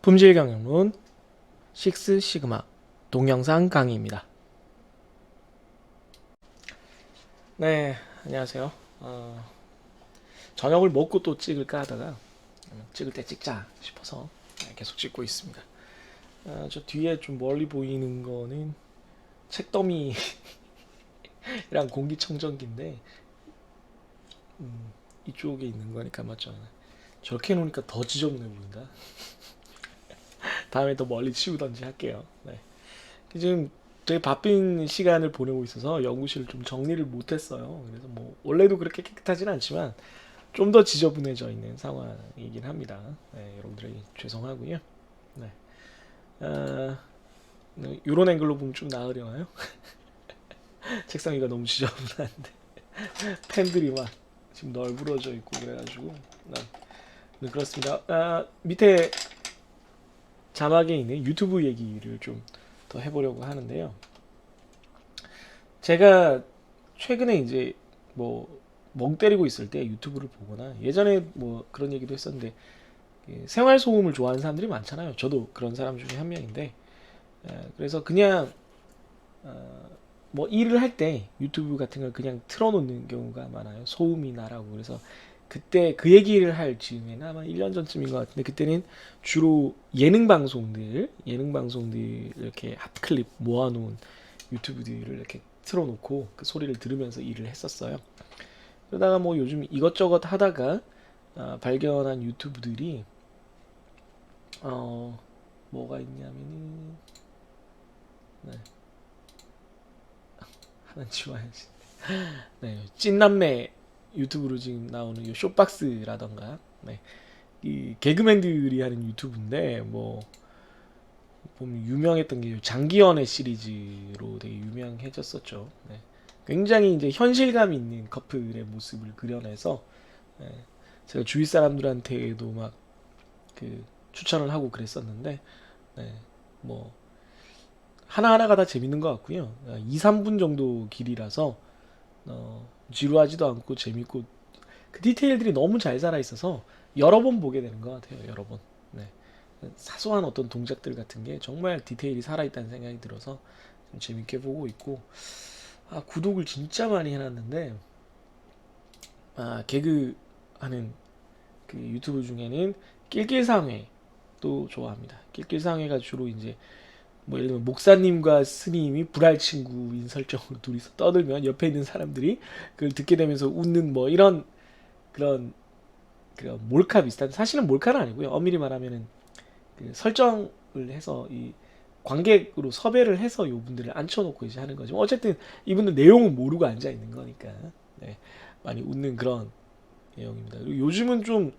품질 경영론 6 시그마 동영상 강의입니다. 네, 안녕하세요. 저녁을 먹고 또 찍을까 하다가 찍을 때 찍자 싶어서 계속 찍고 있습니다. 저 뒤에 좀 멀리 보이는 거는 책더미랑 공기청정기인데 이쪽에 있는 거니까 맞죠? 저렇게 해놓으니까 더 지저분해 보인다. 다음에 더 멀리 치우던지 할게요. 네. 지금 되게 바쁜 시간을 보내고 있어서 연구실을 좀 정리를 못했어요. 그래서 뭐 원래도 그렇게 깨끗하진 않지만 좀 더 지저분해져 있는 상황이긴 합니다. 네, 여러분들에게 죄송하고요. 네. 이런 앵글로 보면 좀 나으려나요? 책상 위가 너무 지저분한데 펜들이 막 지금 널브러져 있고 그래가지고 네, 그렇습니다. 밑에 자막에 있는 유튜브 얘기를 좀 더 해보려고 하는데요. 제가 최근에 이제 뭐 멍 때리고 있을 때 유튜브를 보거나 예전에 뭐 그런 얘기도 했었는데 생활 소음을 좋아하는 사람들이 많잖아요. 저도 그런 사람 중에 한 명인데 그래서 그냥 뭐 일을 할 때 유튜브 같은 걸 그냥 틀어놓는 경우가 많아요. 소음이 나라고. 그래서 그때 그 얘기를 할 즈음에는 아마 1년 전쯤인 것 같은데 그때는 주로 예능 방송들 이렇게 핫클립 모아놓은 유튜브들을 이렇게 틀어놓고 그 소리를 들으면서 일을 했었어요. 그러다가 뭐 요즘 이것저것 하다가 발견한 유튜브들이 뭐가 있냐면은 네. 하나 지워야지. 네, 찐남매 유튜브로 지금 나오는 이 쇼박스라던가 이 개그맨들이 하는 유튜브인데 뭐 보면 유명했던 게 장기연애 시리즈로 되게 유명해졌었죠. 네. 굉장히 이제 현실감 있는 커플의 모습을 그려내서 제가 주위 사람들한테도 막 그 추천을 하고 그랬었는데 뭐 하나하나가 다 재밌는 것 같고요. 2, 3분 정도 길이라서 지루하지도 않고 재밌고 그 디테일들이 너무 잘 살아 있어서 여러 번 보게 되는 것 같아요. 여러 번. 네. 사소한 어떤 동작들 같은 게 정말 디테일이 살아있다는 생각이 들어서 좀 재밌게 보고 있고 구독을 진짜 많이 해놨는데 개그 하는 그 유튜브 중에는 낄낄상회도 좋아합니다. 낄낄상회가 주로 이제 뭐 예를 들면 목사님과 스님이 불알 친구인 설정으로 둘이서 떠들면 옆에 있는 사람들이 그걸 듣게 되면서 웃는 뭐 이런 그런 몰카 비슷한, 사실은 몰카는 아니고요. 엄밀히 말하면은 그 설정을 해서 이 관객으로 섭외를 해서 요분들을 앉혀놓고 이제 하는 거죠. 어쨌든 이분들 내용은 모르고 앉아 있는 거니까 많이 웃는 그런 내용입니다. 그리고 요즘은 좀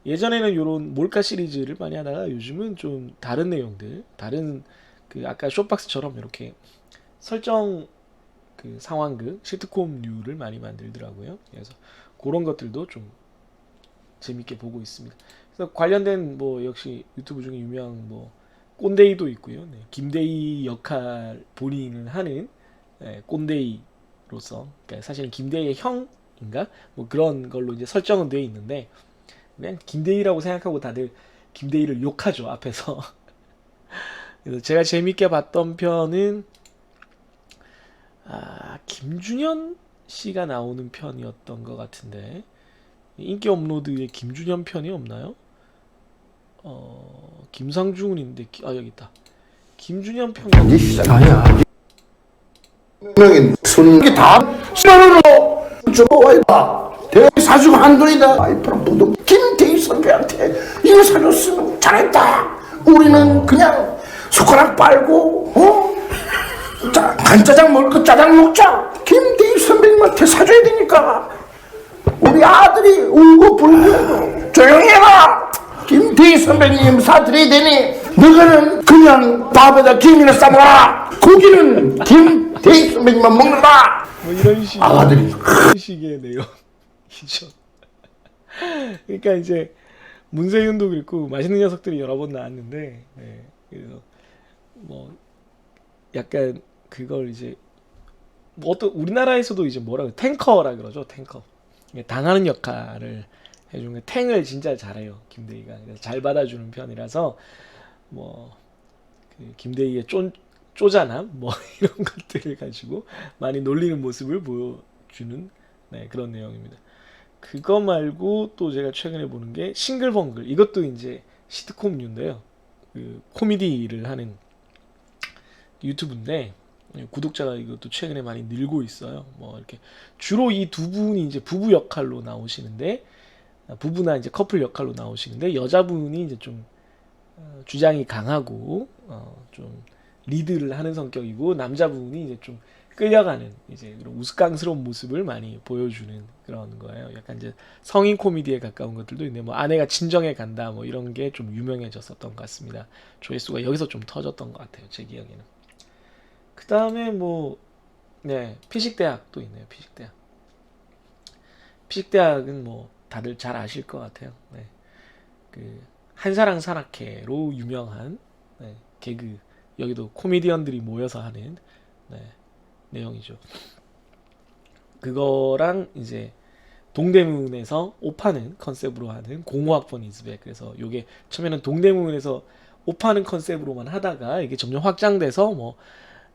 예전에는 이런 몰카 시리즈를 많이 하다가 요즘은 좀 다른 내용들, 다른 그 아까 쇼박스처럼 이렇게 설정 그 상황극, 시트콤류를 많이 만들더라고요. 그래서 그런 것들도 좀 재밌게 보고 있습니다. 그래서 관련된 뭐 역시 유튜브 중에 유명한 뭐 꼰대이도 있고요. 김대희 역할 본인을 하는 꼰대이로서, 그러니까 사실은 김대희의 형인가 뭐 그런 걸로 이제 설정은 되어 있는데 그냥 김대희라고 생각하고 다들 김대희를 욕하죠 앞에서. 그래서 제가 재밌게 봤던 편은 김준현 씨가 나오는 편이었던 것 같은데 인기 업로드에 김준현 편이 없나요? 김상중은인데 여기 있다. 김준현 편 이게 시작 아니야. 명인 손이 다 10만원으로 줘와 이봐. 대학이 사주고 한 돈이다. 와이프랑 부동 김대희 선배한테 이거 사줬으면 잘했다. 우리는 그냥 숟가락 빨고 자, 간짜장 먹을 거 짜장 먹자. 김대희 선배님한테 사줘야 되니까 우리 아들이 울고 불고 조용히 해라. 김대희 선배님 사드려야 되니 너희는 그냥 밥에다 김이나 싸먹어라. 고기는 김대희 선배님만 먹는다. 뭐 이런 식 아들이 이런 식의 내용이죠. 그러니까 이제 문세윤도 그렇고 맛있는 녀석들이 여러 번 나왔는데 그래서 뭐 약간 그걸 이제 뭐 어떤 우리나라에서도 이제 뭐라고 탱커라 그러죠. 탱커 당하는 역할을 해주는 탱을 진짜 잘해요 김대희가. 그래서 잘 받아주는 편이라서 뭐 그 김대희의 쪼잔함 뭐 이런 것들을 가지고 많이 놀리는 모습을 보여주는 네, 그런 내용입니다. 그거 말고 또 제가 최근에 보는 게 싱글벙글. 이것도 이제 시트콤류인데요. 그 코미디를 하는 유튜브인데 구독자가 이것도 최근에 많이 늘고 있어요. 뭐 이렇게 주로 이 두 분이 이제 부부 역할로 나오시는데 부부나 이제 커플 역할로 나오시는데 여자분이 이제 좀 주장이 강하고 좀 리드를 하는 성격이고 남자분이 이제 좀 끌려가는 이제 그런 우스꽝스러운 모습을 많이 보여주는 그런 거예요. 약간 이제 성인 코미디에 가까운 것들도 있는데 뭐 아내가 친정에 간다 뭐 이런 게 좀 유명해졌었던 것 같습니다. 조회수가 여기서 좀 터졌던 것 같아요. 제 기억에는. 그 다음에 뭐 네, 피식대학도 있네요. 피식대학. 피식대학은 뭐 다들 잘 아실 것 같아요. 네. 그 한사랑 산악회로 유명한 네, 개그 여기도 코미디언들이 모여서 하는 네, 내용이죠. 그거랑 이제 동대문에서 옷 파는 컨셉으로 하는 공호학번 이즈백. 그래서 요게 처음에는 동대문에서 옷 파는 컨셉으로만 하다가 이게 점점 확장돼서 뭐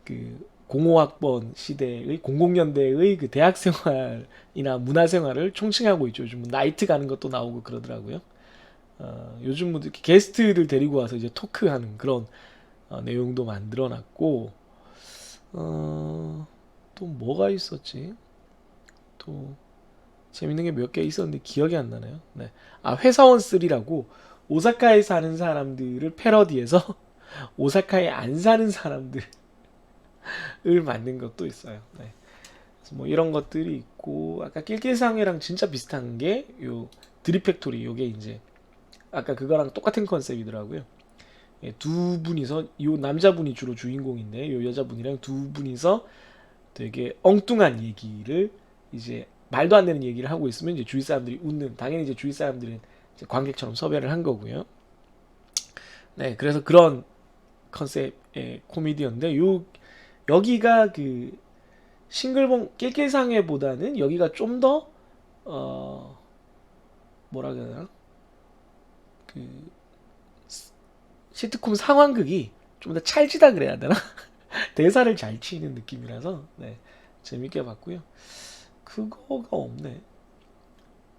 그 공호학번 시대의 00년대의 그 대학 생활이나 문화 생활을 총칭하고 있죠. 요즘 나이트 가는 것도 나오고 그러더라고요. 요즘 뭐 이렇게 게스트들 데리고 와서 이제 토크하는 그런 내용도 만들어놨고 또 뭐가 있었지? 또 재밌는 게 몇 개 있었는데 기억이 안 나네요. 네. 아 회사원 3라고 오사카에 사는 사람들을 패러디해서 오사카에 안 사는 사람들을 만든 것도 있어요. 네. 그래서 뭐 이런 것들이 있고 아까 낄낄상회랑 진짜 비슷한 게 요 드립팩토리 요게 이제 아까 그거랑 똑같은 컨셉이더라고요. 예, 두 분이서 요 남자분이 주로 주인공인데 요 여자분이랑 두 분이서 되게 엉뚱한 얘기를 이제 말도 안 되는 얘기를 하고 있으면 이제 주위 사람들이 웃는 당연히 이제 주위 사람들은 이제 관객처럼 섭외를 한 거고요. 네, 그래서 그런 컨셉의 코미디언데 요 여기가 그 싱글벙 낄낄상회보다는 여기가 좀 더 뭐라 그래야 되나 그 시트콤 상황극이 좀 더 찰지다 그래야 되나 대사를 잘 치는 느낌이라서 네, 재밌게 봤고요. 그거가 없네.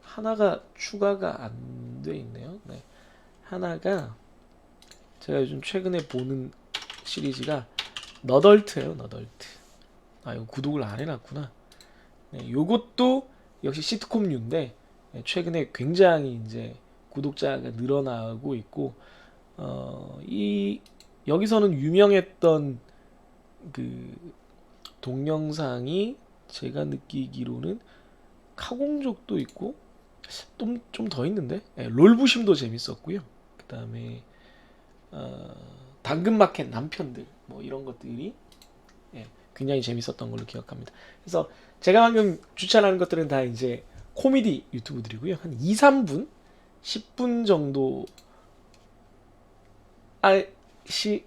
하나가 추가가 안 돼 있네요. 네. 하나가 제가 요즘 최근에 보는 시리즈가 너덜트예요. 너덜트. 아 이거 구독을 안 해놨구나. 네, 요것도 역시 시트콤류인데 네, 최근에 굉장히 이제 구독자가 늘어나고 있고 이 여기서는 유명했던 그 동영상이 제가 느끼기로는 카공족도 있고 좀 더 있는데 네, 롤부심도 재밌었고요. 그 다음에 당근마켓 남편들 뭐 이런 것들이 예, 굉장히 재밌었던 걸로 기억합니다. 그래서 제가 방금 추천하는 것들은 다 이제 코미디 유튜브들이고요. 한 2, 3분, 10분 정도 2,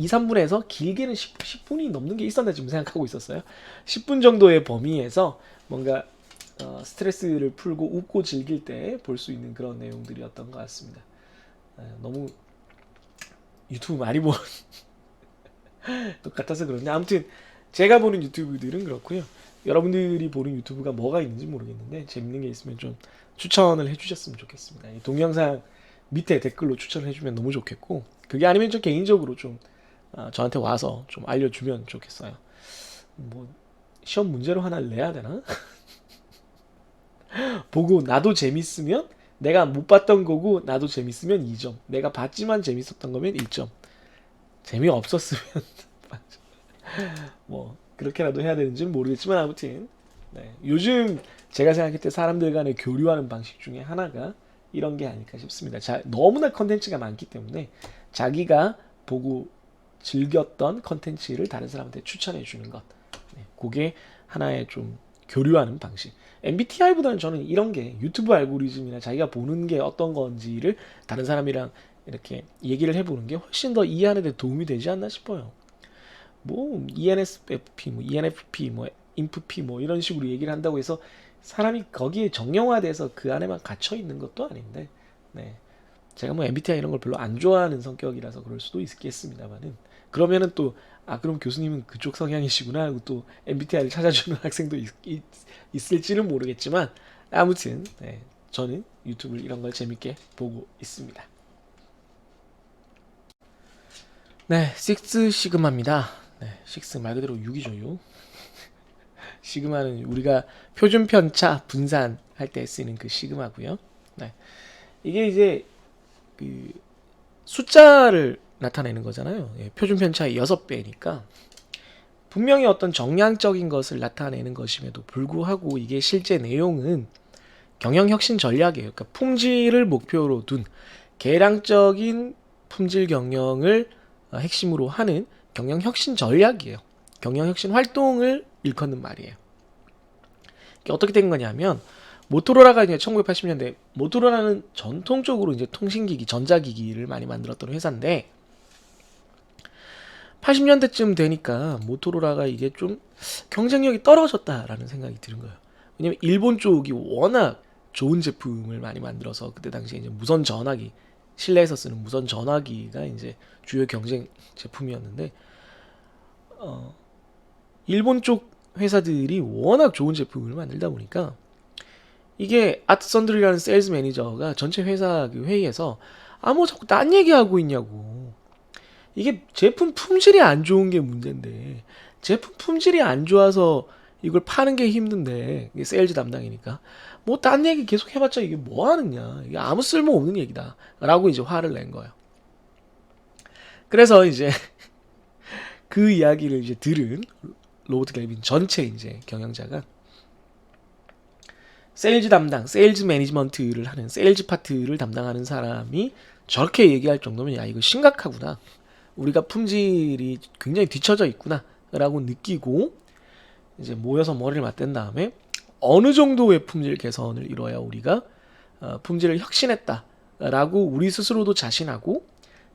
3분에서 길게는 10분이 넘는 게 있었나 지금 생각하고 있었어요. 10분 정도의 범위에서 뭔가 스트레스를 풀고 웃고 즐길 때 볼 수 있는 그런 내용들이었던 것 같습니다. 너무 유튜브 많이 보는 것 같아서 그런데 아무튼 제가 보는 유튜브들은 그렇고요. 여러분들이 보는 유튜브가 뭐가 있는지 모르겠는데 재밌는 게 있으면 좀 추천을 해주셨으면 좋겠습니다. 이 동영상 밑에 댓글로 추천을 해주면 너무 좋겠고 그게 아니면 저 개인적으로 좀 저한테 와서 좀 알려주면 좋겠어요. 뭐 시험 문제로 하나를 내야 되나? 보고 나도 재밌으면 내가 못 봤던 거고 나도 재밌으면 2점 내가 봤지만 재밌었던 거면 1점 재미없었으면 뭐 그렇게라도 해야 되는지는 모르겠지만 아무튼 네, 요즘 제가 생각할 때 사람들 간에 교류하는 방식 중에 하나가 이런 게 아닐까 싶습니다. 너무나 컨텐츠가 많기 때문에 자기가 보고 즐겼던 컨텐츠를 다른 사람한테 추천해 주는 것 네, 그게 하나의 좀 교류하는 방식. MBTI보다는 저는 이런 게 유튜브 알고리즘이나 자기가 보는 게 어떤 건지를 다른 사람이랑 이렇게 얘기를 해보는 게 훨씬 더 이해하는 데 도움이 되지 않나 싶어요. 뭐 ENFP, 뭐 ENFP, 뭐 INFP 뭐 이런 식으로 얘기를 한다고 해서 사람이 거기에 정형화돼서 그 안에만 갇혀 있는 것도 아닌데, 네. 제가 뭐 MBTI 이런 걸 별로 안 좋아하는 성격이라서 그럴 수도 있겠습니다만은 그러면은 또 그럼 교수님은 그쪽 성향이시구나 하고 또 MBTI를 찾아주는 학생도 있을지는 모르겠지만 아무튼 네, 저는 유튜브 이런 걸 재밌게 보고 있습니다. 네, 식스 시그마입니다. 네, 식스 말 그대로 6이죠, 6. 시그마는 우리가 표준 편차 분산할 때 쓰는 그 시그마고요. 네. 이게 이제 그 숫자를 나타내는 거잖아요. 예, 표준 편차의 6배니까 분명히 어떤 정량적인 것을 나타내는 것임에도 불구하고 이게 실제 내용은 경영 혁신 전략이에요. 그러니까 품질을 목표로 둔 계량적인 품질 경영을 핵심으로 하는 경영 혁신 전략이에요. 경영 혁신 활동을 일컫는 말이에요. 이게 어떻게 된 거냐면 모토로라가 이제 1980년대 모토로라는 전통적으로 이제 통신기기, 전자기기를 많이 만들었던 회사인데 80년대쯤 되니까 모토로라가 이게 좀 경쟁력이 떨어졌다라는 생각이 드는 거예요. 왜냐면 일본 쪽이 워낙 좋은 제품을 많이 만들어서 그때 당시에 이제 무선 전화기, 실내에서 쓰는 무선 전화기가 이제 주요 경쟁 제품이었는데 일본 쪽 회사들이 워낙 좋은 제품을 만들다 보니까 이게 아트선들이라는 세일즈 매니저가 전체 회사 그 회의에서 뭐 자꾸 딴 얘기하고 있냐고. 이게 제품 품질이 안 좋은 게 문제인데 제품 품질이 안 좋아서 이걸 파는 게 힘든데 이게 세일즈 담당이니까 뭐 딴 얘기 계속 해봤자 이게 뭐 하느냐, 이게 아무 쓸모 없는 얘기다 라고 이제 화를 낸 거예요. 그래서 이제 그 이야기를 이제 들은 로버트 갤빈 전체 이제 경영자가 세일즈 담당, 세일즈 매니지먼트를 하는 세일즈 파트를 담당하는 사람이 저렇게 얘기할 정도면 야 이거 심각하구나, 우리가 품질이 굉장히 뒤처져 있구나 라고 느끼고 이제 모여서 머리를 맞댄 다음에 어느 정도의 품질 개선을 이뤄야 우리가 품질을 혁신했다 라고 우리 스스로도 자신하고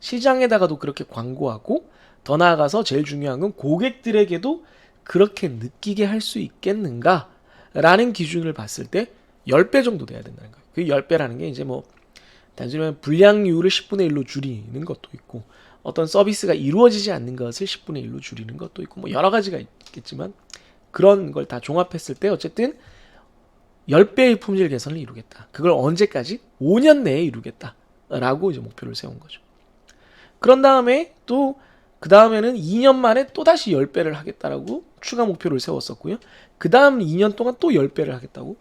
시장에다가도 그렇게 광고하고 더 나아가서 제일 중요한 건 고객들에게도 그렇게 느끼게 할 수 있겠는가 라는 기준을 봤을 때 10배 정도 돼야 된다는 거예요. 그 10배라는 게 이제 뭐 단순히 불량률을 10분의 1로 줄이는 것도 있고 어떤 서비스가 이루어지지 않는 것을 10분의 1로 줄이는 것도 있고 뭐 여러 가지가 있겠지만 그런 걸 다 종합했을 때 어쨌든 10배의 품질 개선을 이루겠다. 그걸 언제까지? 5년 내에 이루겠다. 라고 이제 목표를 세운 거죠. 그런 다음에 또 그 다음에는 2년 만에 또다시 10배를 하겠다라고 추가 목표를 세웠었고요. 그 다음 2년 동안 또 10배를 하겠다고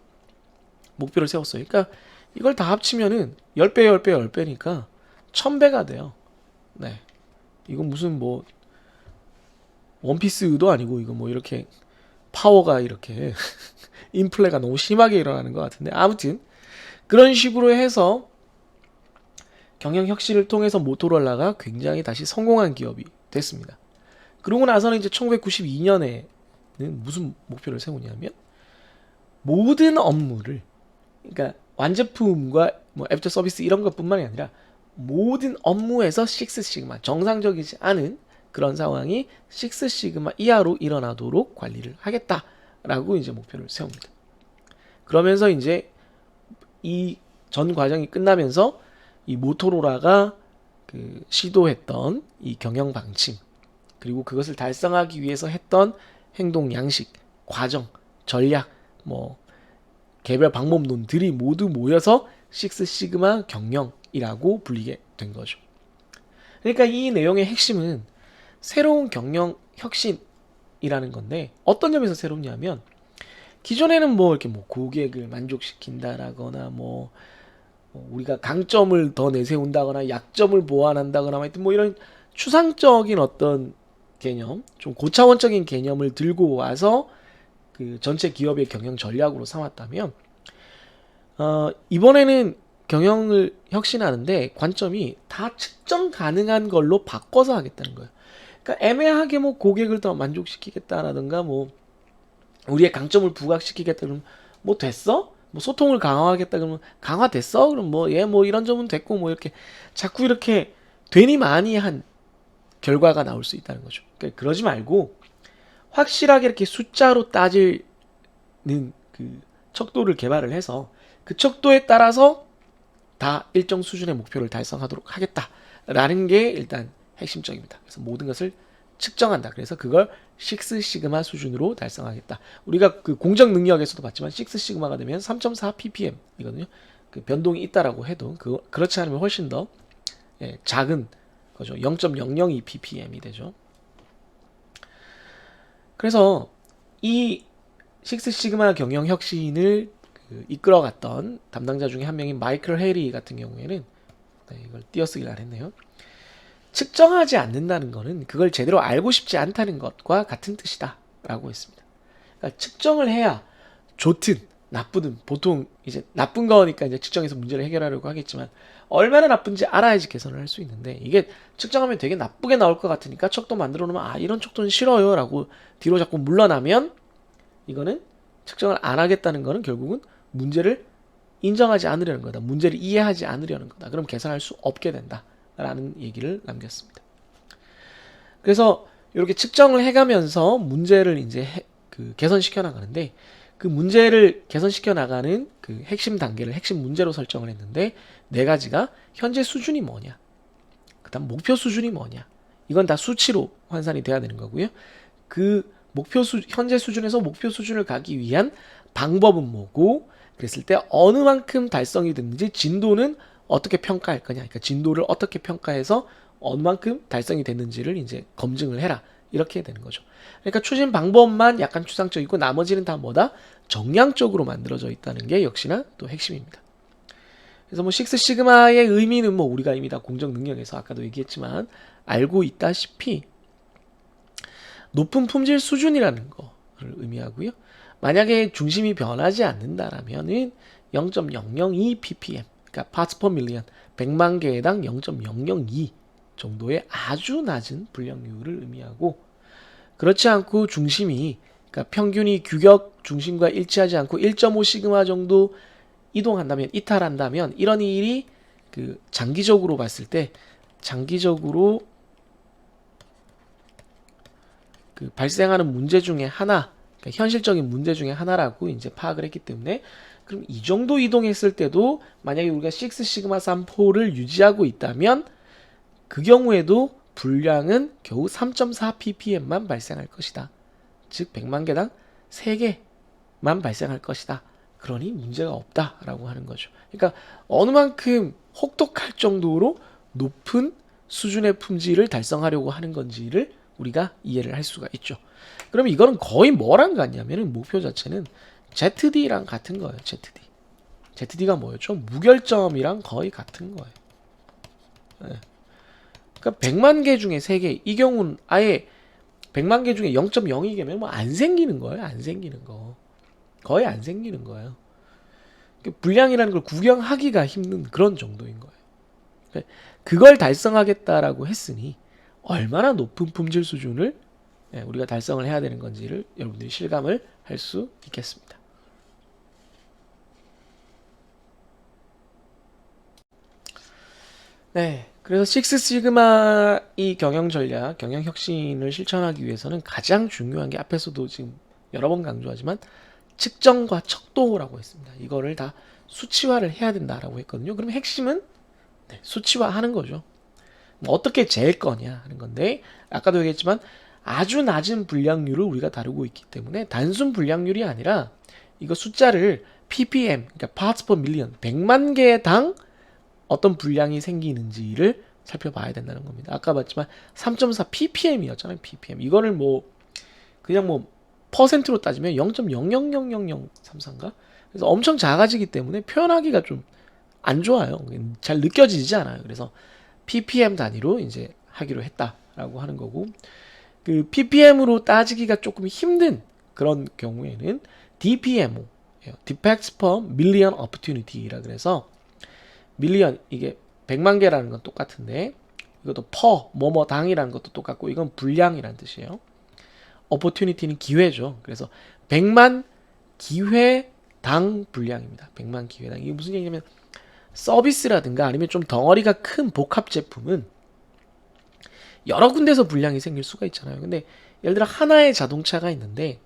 목표를 세웠어요. 그러니까 이걸 다 합치면은 10배, 10배, 10배니까 1000배가 돼요. 네. 이건 무슨 뭐 원피스도 아니고 이거 뭐 이렇게 파워가 이렇게 인플레가 너무 심하게 일어나는 것 같은데 아무튼 그런 식으로 해서 경영 혁신을 통해서 모토로라가 굉장히 다시 성공한 기업이 됐습니다. 그러고 나서는 이제 1992년에는 무슨 목표를 세우냐면 모든 업무를, 그러니까 완제품과 뭐 애프터 서비스 이런 것뿐만이 아니라 모든 업무에서 식스 시그마, 정상적이지 않은 그런 상황이 식스 시그마 이하로 일어나도록 관리를 하겠다라고 이제 목표를 세웁니다. 그러면서 이제 이 전 과정이 끝나면서 이 모토로라가 그 시도했던 이 경영 방침, 그리고 그것을 달성하기 위해서 했던 행동 양식, 과정, 전략, 뭐 개별 방법론들이 모두 모여서 식스 시그마 경영이라고 불리게 된 거죠. 그러니까 이 내용의 핵심은 새로운 경영 혁신이라는 건데 어떤 점에서 새롭냐면 기존에는 뭐 이렇게 뭐 고객을 만족시킨다라거나 뭐 우리가 강점을 더 내세운다거나 약점을 보완한다거나 하여튼 뭐 이런 추상적인 어떤 개념, 좀 고차원적인 개념을 들고 와서 그 전체 기업의 경영 전략으로 삼았다면 이번에는 경영을 혁신하는데 관점이 다 측정 가능한 걸로 바꿔서 하겠다는 거예요. 그러니까 애매하게 뭐 고객을 더 만족시키겠다라든가 뭐 우리의 강점을 부각시키겠다 그러면 뭐 됐어? 뭐 소통을 강화하겠다 그러면 강화됐어? 그럼 뭐 얘 뭐 이런 점은 됐고 뭐 이렇게 자꾸 이렇게 괜히 많이 한 결과가 나올 수 있다는 거죠. 그러니까 그러지 말고 확실하게 이렇게 숫자로 따지는 그 척도를 개발을 해서 그 척도에 따라서 다 일정 수준의 목표를 달성하도록 하겠다라는 게 일단 핵심적입니다. 그래서 모든 것을 측정한다. 그래서 그걸 6시그마 수준으로 달성하겠다. 우리가 그 공정 능력에서도 봤지만 6시그마가 되면 3.4 ppm이거든요. 그 변동이 있다라고 해도 그렇지 않으면 훨씬 더 작은 거죠. 0.002 ppm이 되죠. 그래서 이 6시그마 경영 혁신을 이끌어갔던 담당자 중에 한 명인 마이클 헤리 같은 경우에는 이걸 띄어쓰기를 안 했네요. 측정하지 않는다는 것은 그걸 제대로 알고 싶지 않다는 것과 같은 뜻이다 라고 했습니다. 그러니까 측정을 해야 좋든 나쁘든, 보통 이제 나쁜 거니까 이제 측정해서 문제를 해결하려고 하겠지만 얼마나 나쁜지 알아야지 개선을 할 수 있는데, 이게 측정하면 되게 나쁘게 나올 것 같으니까 척도 만들어 놓으면 이런 척도는 싫어요 라고 뒤로 자꾸 물러나면, 이거는 측정을 안 하겠다는 거는 결국은 문제를 인정하지 않으려는 거다. 문제를 이해하지 않으려는 거다. 그럼 개선할 수 없게 된다 라는 얘기를 남겼습니다. 그래서 이렇게 측정을 해가면서 문제를 이제 개선시켜 나가는데, 그 문제를 개선시켜 나가는 그 핵심 단계를 핵심 문제로 설정을 했는데, 네 가지가 현재 수준이 뭐냐, 그 다음 목표 수준이 뭐냐, 이건 다 수치로 환산이 돼야 되는 거고요. 그 현재 수준에서 목표 수준을 가기 위한 방법은 뭐고, 그랬을 때 어느 만큼 달성이 됐는지, 진도는 어떻게 평가할 거냐, 그러니까 진도를 어떻게 평가해서 어느 만큼 달성이 됐는지를 이제 검증을 해라, 이렇게 되는 거죠. 그러니까 추진 방법만 약간 추상적이고 나머지는 다 뭐다? 정량적으로 만들어져 있다는 게 역시나 또 핵심입니다. 그래서 뭐 식스시그마의 의미는 뭐 우리가 이미 다 공정 능력에서 아까도 얘기했지만 알고 있다시피 높은 품질 수준이라는 거를 의미하고요. 만약에 중심이 변하지 않는다라면은 0.002 ppm, 그러니까 parts per million, 100만 개당 0.002 정도의 아주 낮은 불량률을 의미하고, 그렇지 않고 중심이, 그러니까 평균이 규격 중심과 일치하지 않고 1.5 시그마 정도 이탈한다면, 이런 일이 그 장기적으로 봤을 때, 장기적으로 그 발생하는 문제 중에 하나, 그러니까 현실적인 문제 중에 하나라고 이제 파악을 했기 때문에, 그럼 이 정도 이동했을 때도 만약에 우리가 6시그마 3포를 유지하고 있다면 그 경우에도 불량은 겨우 3.4 ppm만 발생할 것이다. 즉 100만 개당 3개만 발생할 것이다. 그러니 문제가 없다라고 하는 거죠. 그러니까 어느 만큼 혹독할 정도로 높은 수준의 품질을 달성하려고 하는 건지를 우리가 이해를 할 수가 있죠. 그럼 이거는 거의 뭐랑 같냐면은 목표 자체는 ZD랑 같은 거예요. ZD가 뭐였죠? 무결점이랑 거의 같은 거예요. 네. 그러니까 100만 개 중에 3개, 이 경우는 아예 100만 개 중에 0.02개면 뭐 안 생기는 거예요. 안 생기는 거. 거의 안 생기는 거예요. 불량이라는 걸 구경하기가 힘든 그런 정도인 거예요. 그걸 달성하겠다라고 했으니 얼마나 높은 품질 수준을 우리가 달성을 해야 되는 건지를 여러분들이 실감을 할 수 있겠습니다. 네, 그래서 식스시그마 이 경영 전략, 경영 혁신을 실천하기 위해서는 가장 중요한 게, 앞에서도 지금 여러 번 강조하지만 측정과 척도라고 했습니다. 이거를 다 수치화를 해야 된다라고 했거든요. 그럼 핵심은 수치화하는 거죠. 뭐 어떻게 잴 거냐 하는 건데, 아까도 얘기했지만 아주 낮은 불량률을 우리가 다루고 있기 때문에 단순 불량률이 아니라 이거 숫자를 ppm, 그러니까 parts per million, 100만 개당 어떤 불량이 생기는지를 살펴봐야 된다는 겁니다. 아까 봤지만 3.4 ppm이었잖아요. ppm. 이거를 뭐 그냥 뭐 퍼센트로 따지면 0.000033인가? 그래서 엄청 작아지기 때문에 표현하기가 좀 안 좋아요. 잘 느껴지지 않아요. 그래서 ppm 단위로 이제 하기로 했다라고 하는 거고, 그 ppm으로 따지기가 조금 힘든 그런 경우에는 DPMO, Defects per Million Opportunity라 그래서 밀리언, 이게 100만 개라는 건 똑같은데 이것도 per 뭐뭐 당이라는 것도 똑같고, 이건 불량이라는 뜻이에요. Opportunity는 기회죠. 그래서 100만 기회당 불량입니다. 100만 기회당. 이게 무슨 얘기냐면, 서비스라든가 아니면 좀 덩어리가 큰 복합 제품은 여러 군데서 불량이 생길 수가 있잖아요. 근데 예를 들어 하나의 자동차가 있는데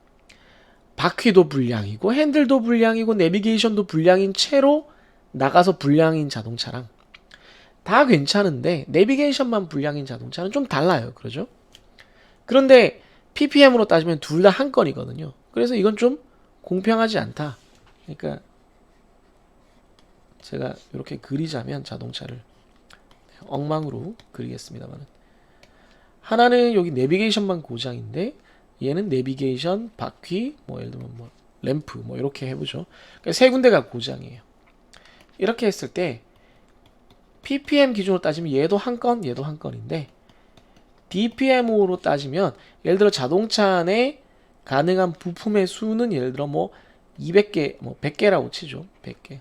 바퀴도 불량이고 핸들도 불량이고 내비게이션도 불량인 채로 나가서 불량인 자동차랑 다 괜찮은데 내비게이션만 불량인 자동차는 좀 달라요. 그러죠? 그런데 ppm으로 따지면 둘 다 한 건이거든요. 그래서 이건 좀 공평하지 않다. 그러니까 제가 이렇게 그리자면 자동차를 엉망으로 그리겠습니다만, 하나는 여기 내비게이션만 고장인데 얘는 내비게이션, 바퀴, 뭐 예를 들면 뭐 램프 뭐 이렇게 해보죠. 그러니까 세 군데가 고장이에요. 이렇게 했을 때 ppm 기준으로 따지면 얘도 한 건, 얘도 한 건인데 dpm으로 따지면 예를 들어 자동차 안에 가능한 부품의 수는 예를 들어 뭐 200개, 뭐 100개라고 치죠. 100개.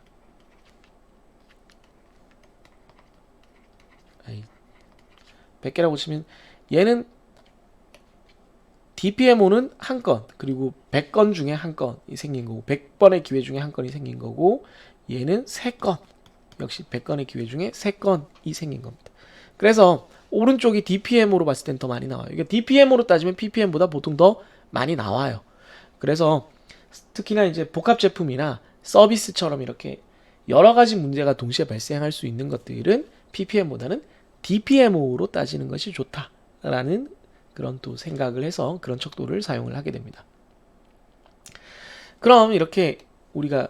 100개라고 치면 얘는 DPMO는 한 건, 그리고 100건 중에 한 건이 생긴 거고 100번의 기회 중에 한 건이 생긴 거고 얘는 3건, 역시 100건의 기회 중에 3건이 생긴 겁니다. 그래서 오른쪽이 DPMO로 봤을 땐 더 많이 나와요. 이게 DPMO로 따지면 PPM보다 보통 더 많이 나와요. 그래서 특히나 이제 복합 제품이나 서비스처럼 이렇게 여러 가지 문제가 동시에 발생할 수 있는 것들은 PPM보다는 DPMO로 따지는 것이 좋다라는 그런 또 생각을 해서 그런 척도를 사용을 하게 됩니다. 그럼 이렇게 우리가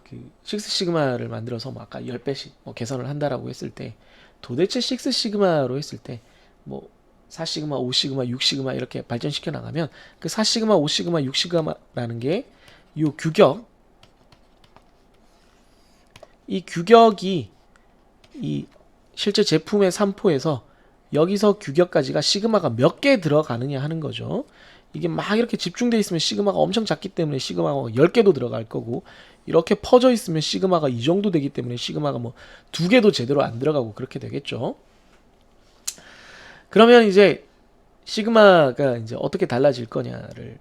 그 식스시그마를 만들어서 뭐 아까 10배씩 뭐 개선을 한다라고 했을 때 도대체 식스시그마로 했을 때 뭐 4시그마, 5시그마, 6시그마 이렇게 발전시켜 나가면 그 4시그마, 5시그마, 6시그마라는 게 이 규격, 이 규격이 이 실제 제품의 산포에서 여기서 규격까지가 시그마가 몇 개 들어가느냐 하는 거죠. 이게 막 이렇게 집중돼 있으면 시그마가 엄청 작기 때문에 시그마가 10개도 들어갈 거고, 이렇게 퍼져 있으면 시그마가 이 정도 되기 때문에 시그마가 뭐 2개도 제대로 안 들어가고 그렇게 되겠죠. 그러면 이제 시그마가 이제 어떻게 달라질 거냐를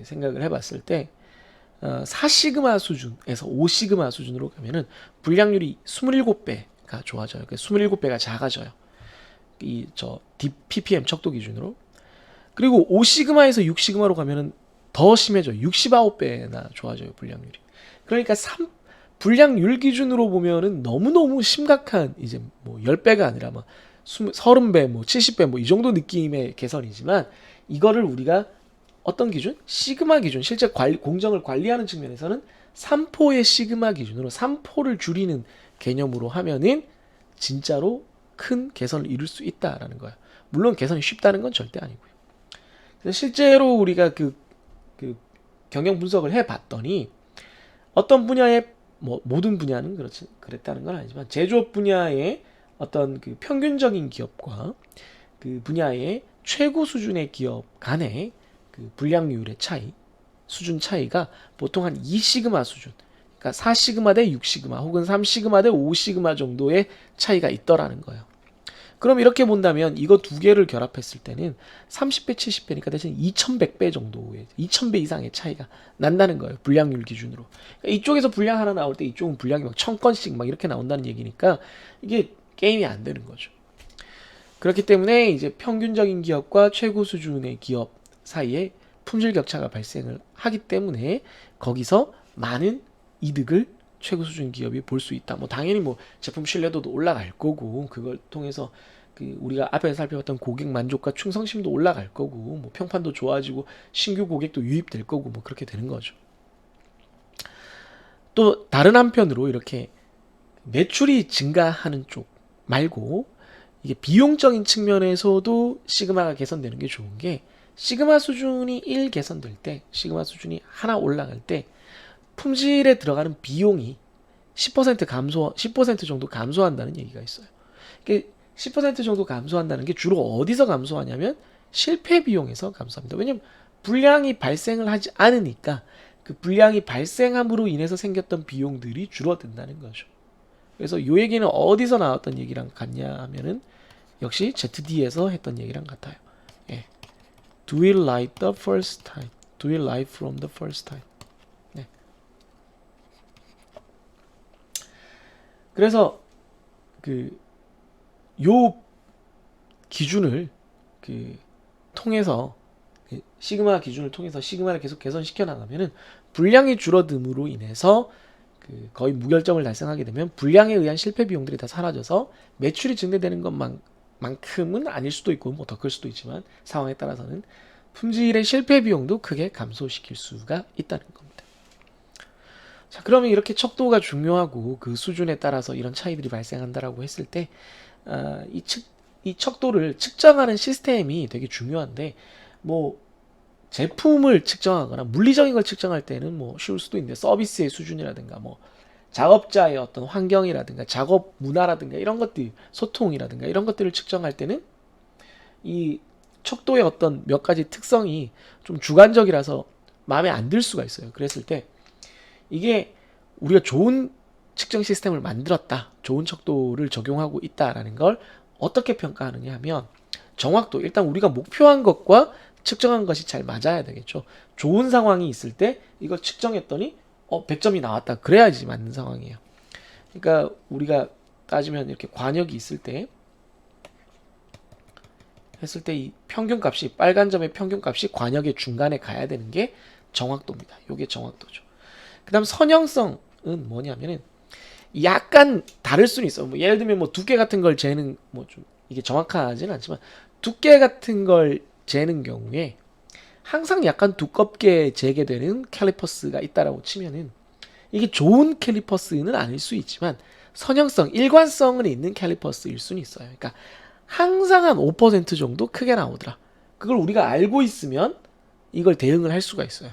생각을 해봤을 때 4시그마 수준에서 5시그마 수준으로 가면은 불량률이 27배가 좋아져요. 27배가 작아져요. 이 ppm 척도 기준으로. 그리고 5시그마에서 6시그마로 가면은 더 심해져. 69배나 좋아져요, 불량률이. 그러니까 불량률 기준으로 보면은 너무너무 심각한, 이제 뭐 10배가 아니라 막 30배, 뭐 70배 뭐 이 정도 느낌의 개선이지만, 이거를 우리가 어떤 기준? 시그마 기준, 실제 공정을 관리하는 측면에서는 3포의 시그마 기준으로 3포를 줄이는 개념으로 하면은 진짜로 큰 개선을 이룰 수 있다라는 거야. 물론 개선이 쉽다는 건 절대 아니고요. 그래서 실제로 우리가 그 경영 분석을 해봤더니 어떤 분야의, 뭐 모든 분야는 그랬다는 건 아니지만 제조업 분야의 어떤 그 평균적인 기업과 그 분야의 최고 수준의 기업 간의 그 불량률의 차이, 수준 차이가 보통 한 2시그마 수준, 그러니까 4시그마 대 6시그마 혹은 3시그마 대 5시그마 정도의 차이가 있더라는 거예요. 그럼 이렇게 본다면 이거 두 개를 결합했을 때는 30배, 70배니까 대신 2100배 정도의, 2000배 이상의 차이가 난다는 거예요. 불량률 기준으로. 그러니까 이쪽에서 불량 하나 나올 때 이쪽은 불량이 막 1000건씩 막 이렇게 나온다는 얘기니까 이게 게임이 안 되는 거죠. 그렇기 때문에 이제 평균적인 기업과 최고 수준의 기업 사이에 품질 격차가 발생을 하기 때문에 거기서 많은 이득을 최고 수준 기업이 볼 수 있다. 뭐 당연히 뭐 제품 신뢰도도 올라갈 거고, 그걸 통해서 그 우리가 앞에서 살펴봤던 고객 만족과 충성심도 올라갈 거고, 뭐 평판도 좋아지고 신규 고객도 유입될 거고, 뭐 그렇게 되는 거죠. 또 다른 한편으로 이렇게 매출이 증가하는 쪽 말고 이게 비용적인 측면에서도 시그마가 개선되는 게 좋은 게, 시그마 수준이 1 개선될 때, 시그마 수준이 하나 올라갈 때 품질에 들어가는 비용이 10% 정도 감소한다는 얘기가 있어요. 10% 정도 감소한다는 게 주로 어디서 감소하냐면 실패 비용에서 감소합니다. 왜냐면 불량이 발생을 하지 않으니까 그 불량이 발생함으로 인해서 생겼던 비용들이 줄어든다는 거죠. 그래서 이 얘기는 어디서 나왔던 얘기랑 같냐 하면은 역시 ZD에서 했던 얘기랑 같아요. 예. Do it like the first time. Do it like from the first time. 그래서 요 기준을 통해서, 시그마 기준을 통해서 시그마를 계속 개선시켜 나가면은 불량이 줄어듦으로 인해서 그 거의 무결점을 달성하게 되면 불량에 의한 실패 비용들이 다 사라져서 매출이 증대되는 것만큼은 아닐 수도 있고 뭐 더 클 수도 있지만 상황에 따라서는 품질의 실패 비용도 크게 감소시킬 수가 있다는 겁니다. 자, 그러면 이렇게 척도가 중요하고 그 수준에 따라서 이런 차이들이 발생한다라고 했을 때 이 척도를 측정하는 시스템이 되게 중요한데 뭐 제품을 측정하거나 물리적인 걸 측정할 때는 뭐 쉬울 수도 있는데 서비스의 수준이라든가 뭐 작업자의 어떤 환경이라든가 작업 문화라든가 이런 것들 소통이라든가 이런 것들을 측정할 때는 이 척도의 어떤 몇 가지 특성이 좀 주관적이라서 마음에 안 들 수가 있어요. 그랬을 때 이게 우리가 좋은 측정 시스템을 만들었다, 좋은 척도를 적용하고 있다라는 걸 어떻게 평가하느냐 하면 정확도, 일단 우리가 목표한 것과 측정한 것이 잘 맞아야 되겠죠. 좋은 상황이 있을 때 이걸 측정했더니 100점이 나왔다. 그래야지 맞는 상황이에요. 그러니까 우리가 따지면 이렇게 관역이 있을 때 했을 때 이 평균값이 빨간 점의 평균값이 관역의 중간에 가야 되는 게 정확도입니다. 이게 정확도죠. 그다음 선형성은 뭐냐면은 약간 다를 수는 있어. 뭐 예를 들면 뭐 두께 같은 걸 재는 뭐 좀 이게 정확하지는 않지만 두께 같은 걸 재는 경우에 항상 약간 두껍게 재게 되는 캘리퍼스가 있다라고 치면은 이게 좋은 캘리퍼스는 아닐 수 있지만 선형성, 일관성은 있는 캘리퍼스일 수는 있어요. 그러니까 항상 한 5% 정도 크게 나오더라. 그걸 우리가 알고 있으면 이걸 대응을 할 수가 있어요.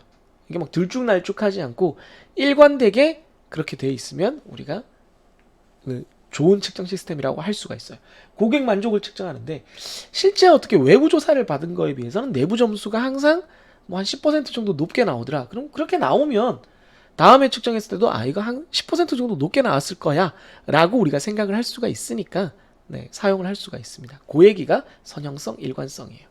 이게 막 들쭉날쭉하지 않고 일관되게 그렇게 되어 있으면 우리가 좋은 측정 시스템이라고 할 수가 있어요. 고객 만족을 측정하는데 실제 어떻게 외부 조사를 받은 거에 비해서는 내부 점수가 항상 뭐 한 10% 정도 높게 나오더라. 그럼 그렇게 나오면 다음에 측정했을 때도 이거 한 10% 정도 높게 나왔을 거야 라고 우리가 생각을 할 수가 있으니까 사용을 할 수가 있습니다. 그 얘기가 선형성, 일관성이에요.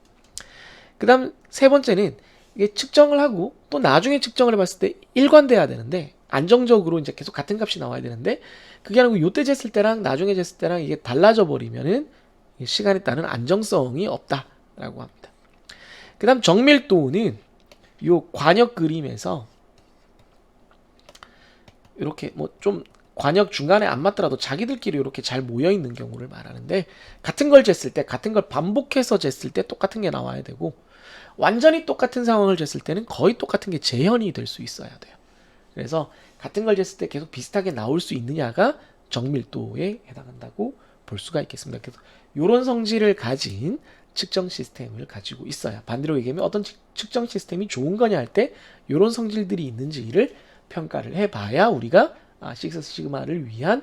그 다음 세 번째는 이게 측정을 하고 또 나중에 측정을 해봤을 때 일관돼야 되는데 안정적으로 이제 계속 같은 값이 나와야 되는데 그게 아니고 요때 쟀을 때랑 나중에 쟀을 때랑 이게 달라져 버리면은 시간에 따른 안정성이 없다라고 합니다. 그 다음 정밀도는 요 관역 그림에서 이렇게 뭐 좀 관역 중간에 안 맞더라도 자기들끼리 이렇게 잘 모여 있는 경우를 말하는데 같은 걸 쟀을 때 같은 걸 반복해서 쟀을 때 똑같은 게 나와야 되고 완전히 똑같은 상황을 쟀을 때는 거의 똑같은 게 재현이 될 수 있어야 돼요. 그래서 같은 걸 쟀을 때 계속 비슷하게 나올 수 있느냐가 정밀도에 해당한다고 볼 수가 있겠습니다. 그래서 이런 성질을 가진 측정 시스템을 가지고 있어야 반대로 얘기하면 어떤 측정 시스템이 좋은 거냐 할 때 이런 성질들이 있는지를 평가를 해봐야 우리가 식스 시그마를 위한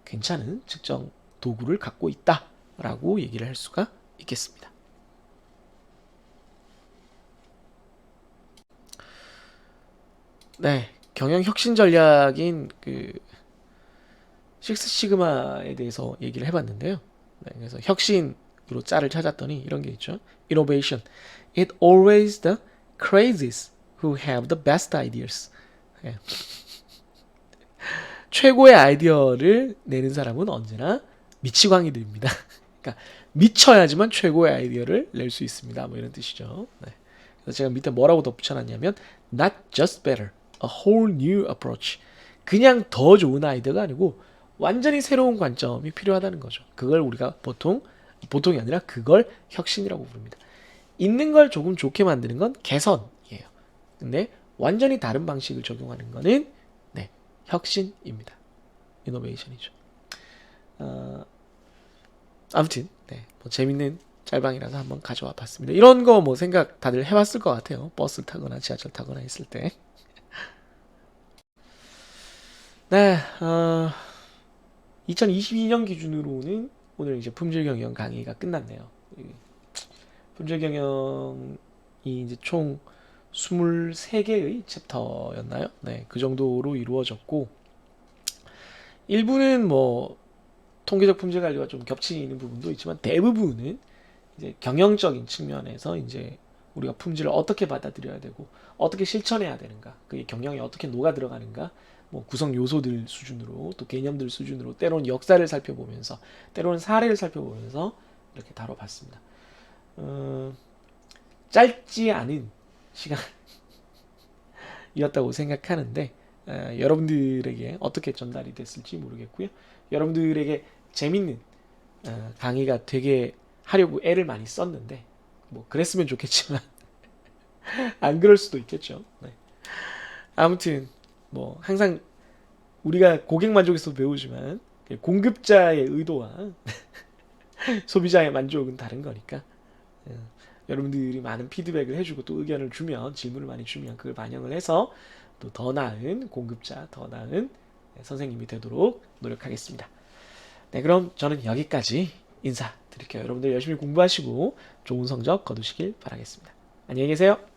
괜찮은 측정 도구를 갖고 있다라고 얘기를 할 수가 있겠습니다. 네, 경영 혁신 전략인 그 식스 시그마에 대해서 얘기를 해봤는데요. 네, 그래서 혁신으로 짤을 찾았더니 이런 게 있죠. Innovation. It always the craziest who have the best ideas. 네. 최고의 아이디어를 내는 사람은 언제나 미치광이들입니다. 그러니까 미쳐야지만 최고의 아이디어를 낼 수 있습니다. 뭐 이런 뜻이죠. 네. 그래서 제가 밑에 뭐라고 덧붙여놨냐면 not just better, a whole new approach. 그냥 더 좋은 아이디어가 아니고 완전히 새로운 관점이 필요하다는 거죠. 그걸 우리가 보통이 아니라 그걸 혁신이라고 부릅니다. 있는 걸 조금 좋게 만드는 건 개선이에요. 근데 완전히 다른 방식을 적용하는 거는 혁신입니다. 이노베이션이죠. 아무튼 뭐 재밌는 짤방이라서 한번 가져와 봤습니다. 이런 거 뭐 생각 다들 해봤을 것 같아요. 버스 타거나 지하철 타거나 했을 때. 네, 2022년 기준으로는 오늘 이제 품질 경영 강의가 끝났네요. 품질 경영이 이제 총 23개의 챕터였나요? 네, 그 정도로 이루어졌고 일부는 뭐 통계적 품질 관리와 좀 겹치는 부분도 있지만 대부분은 이제 경영적인 측면에서 이제 우리가 품질을 어떻게 받아들여야 되고 어떻게 실천해야 되는가, 그게 경영에 어떻게 녹아 들어가는가, 뭐 구성 요소들 수준으로 또 개념들 수준으로 때로는 역사를 살펴보면서 때로는 사례를 살펴보면서 이렇게 다뤄봤습니다. 짧지 않은 시간이었다고 생각하는데 여러분들에게 어떻게 전달이 됐을지 모르겠고요. 여러분들에게 재밌는 강의가 되게 하려고 애를 많이 썼는데 뭐 그랬으면 좋겠지만 안 그럴 수도 있겠죠. 네. 아무튼 뭐 항상 우리가 고객 만족에서 배우지만 공급자의 의도와 소비자의 만족은 다른 거니까 여러분들이 많은 피드백을 해주고 또 의견을 주면 질문을 많이 주면 그걸 반영을 해서 또 더 나은 공급자, 더 나은 선생님이 되도록 노력하겠습니다. 네, 그럼 저는 여기까지 인사드릴게요. 여러분들 열심히 공부하시고 좋은 성적 거두시길 바라겠습니다. 안녕히 계세요.